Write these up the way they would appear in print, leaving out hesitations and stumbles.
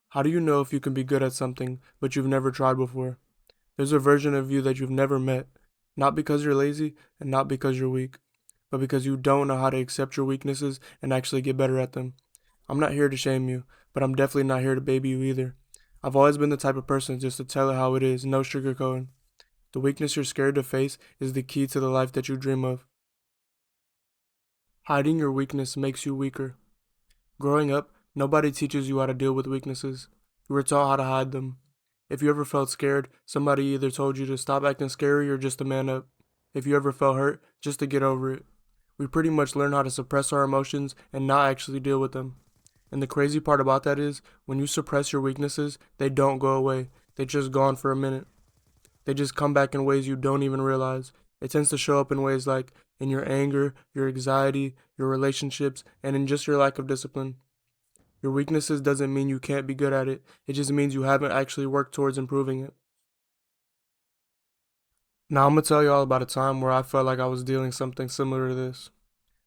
How do you know if you can be good at something, but you've never tried before? There's a version of you that you've never met, not because you're lazy and not because you're weak, but because you don't know how to accept your weaknesses and actually get better at them. I'm not here to shame you, but I'm definitely not here to baby you either. I've always been the type of person just to tell it how it is, no sugarcoating. The weakness you're scared to face is the key to the life that you dream of. Hiding your weakness makes you weaker. Growing up, nobody teaches you how to deal with weaknesses. You were taught how to hide them. If you ever felt scared, somebody either told you to stop acting scary or just to man up. If you ever felt hurt, just to get over it. We pretty much learn how to suppress our emotions and not actually deal with them. And the crazy part about that is, when you suppress your weaknesses, they don't go away. They're just gone for a minute. They just come back in ways you don't even realize. It tends to show up in ways like in your anger, your anxiety, your relationships, and in just your lack of discipline. Your weaknesses doesn't mean you can't be good at it. It just means you haven't actually worked towards improving it. Now I'm gonna tell you all about a time where I felt like I was dealing something similar to this.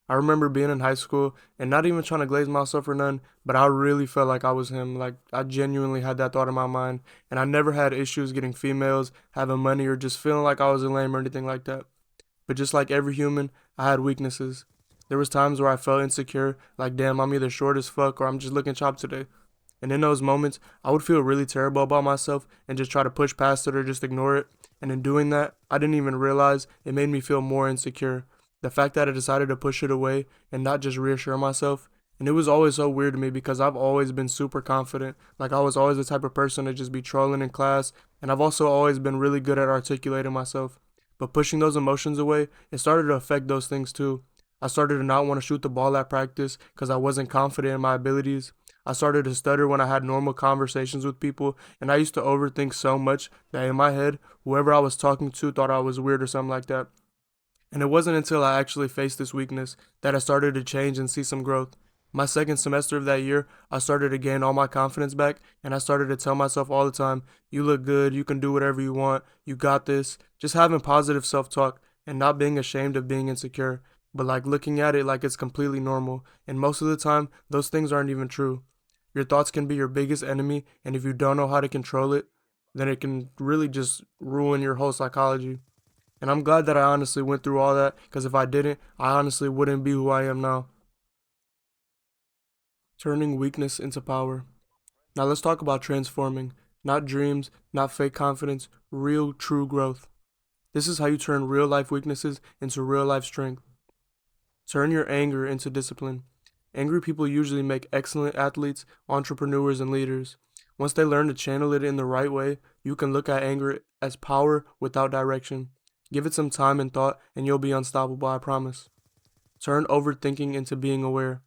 I remember being in high school and not even trying to glaze myself or none, but I really felt like I was him. Like I genuinely had that thought in my mind, and I never had issues getting females, having money, or just feeling like I was a lame or anything like that. But just like every human, I had weaknesses. There was times where I felt insecure, like damn, I'm either short as fuck or I'm just looking chopped today. And in those moments, I would feel really terrible about myself and just try to push past it or just ignore it. And in doing that, I didn't even realize it made me feel more insecure. The fact that I decided to push it away and not just reassure myself. And it was always so weird to me because I've always been super confident. Like I was always the type of person to just be trolling in class. And I've also always been really good at articulating myself. But pushing those emotions away, it started to affect those things too. I started to not want to shoot the ball at practice because I wasn't confident in my abilities. I started to stutter when I had normal conversations with people, and I used to overthink so much that in my head, whoever I was talking to thought I was weird or something like that. And it wasn't until I actually faced this weakness that I started to change and see some growth. My second semester of that year, I started to gain all my confidence back, and I started to tell myself all the time, you look good, you can do whatever you want, you got this. Just having positive self talk and not being ashamed of being insecure, but like looking at it like it's completely normal. And most of the time, those things aren't even true. Your thoughts can be your biggest enemy, and if you don't know how to control it, then it can really just ruin your whole psychology. And I'm glad that I honestly went through all that, because if I didn't, I honestly wouldn't be who I am now. Turning weakness into power. Now let's talk about transforming. Not dreams, not fake confidence, real, true growth. This is how you turn real life weaknesses into real life strength. Turn your anger into discipline. Angry people usually make excellent athletes, entrepreneurs, and leaders. Once they learn to channel it in the right way, you can look at anger as power without direction. Give it some time and thought, and you'll be unstoppable, I promise. Turn overthinking into being aware.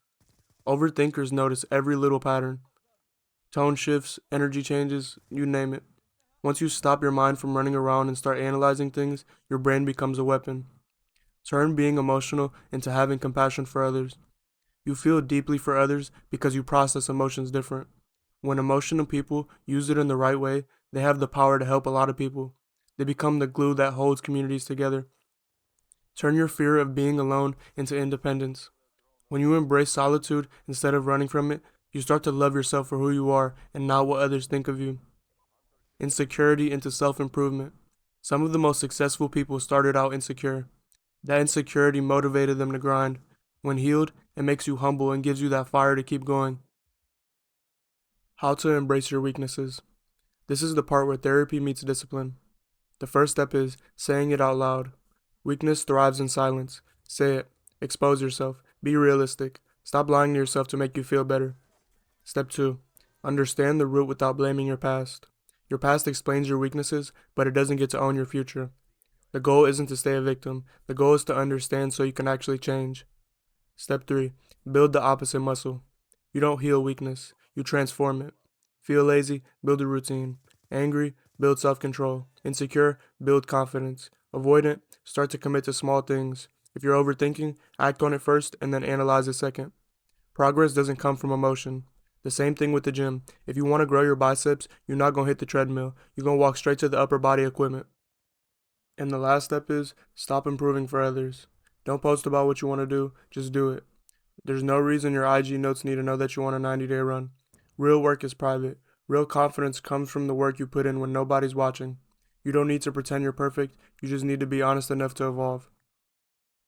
Overthinkers notice every little pattern, tone shifts, energy changes, you name it. Once you stop your mind from running around and start analyzing things, your brain becomes a weapon. Turn being emotional into having compassion for others. You feel deeply for others because you process emotions different. When emotional people use it in the right way, they have the power to help a lot of people. They become the glue that holds communities together. Turn your fear of being alone into independence. When you embrace solitude instead of running from it, you start to love yourself for who you are and not what others think of you. Insecurity into self improvement. Some of the most successful people started out insecure. That insecurity motivated them to grind. When healed, it makes you humble and gives you that fire to keep going. How to embrace your weaknesses. This is the part where therapy meets discipline. The first step is saying it out loud. Weakness thrives in silence. Say it. Expose yourself. Be realistic. Stop lying to yourself to make you feel better. Step 2. Understand the root without blaming your past. Your past explains your weaknesses, but it doesn't get to own your future. The goal isn't to stay a victim. The goal is to understand so you can actually change. Step 3. Build the opposite muscle. You don't heal weakness, you transform it. Feel lazy? Build a routine. Angry? Build self control. Insecure? Build confidence. Avoidant? Start to commit to small things. If you're overthinking, act on it first and then analyze it second. Progress doesn't come from emotion. The same thing with the gym. If you want to grow your biceps, you're not going to hit the treadmill. You're going to walk straight to the upper body equipment. And the last step is stop improving for others. Don't post about what you want to do, just do it. There's no reason your IG notes need to know that you want a 90-day run. Real work is private. Real confidence comes from the work you put in when nobody's watching. You don't need to pretend you're perfect, you just need to be honest enough to evolve.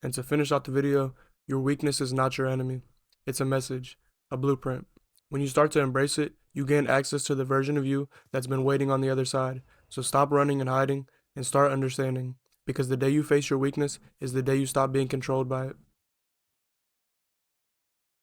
And to finish out the video, your weakness is not your enemy. It's a message, a blueprint. When you start to embrace it, you gain access to the version of you that's been waiting on the other side. So stop running and hiding and start understanding. Because the day you face your weakness is the day you stop being controlled by it.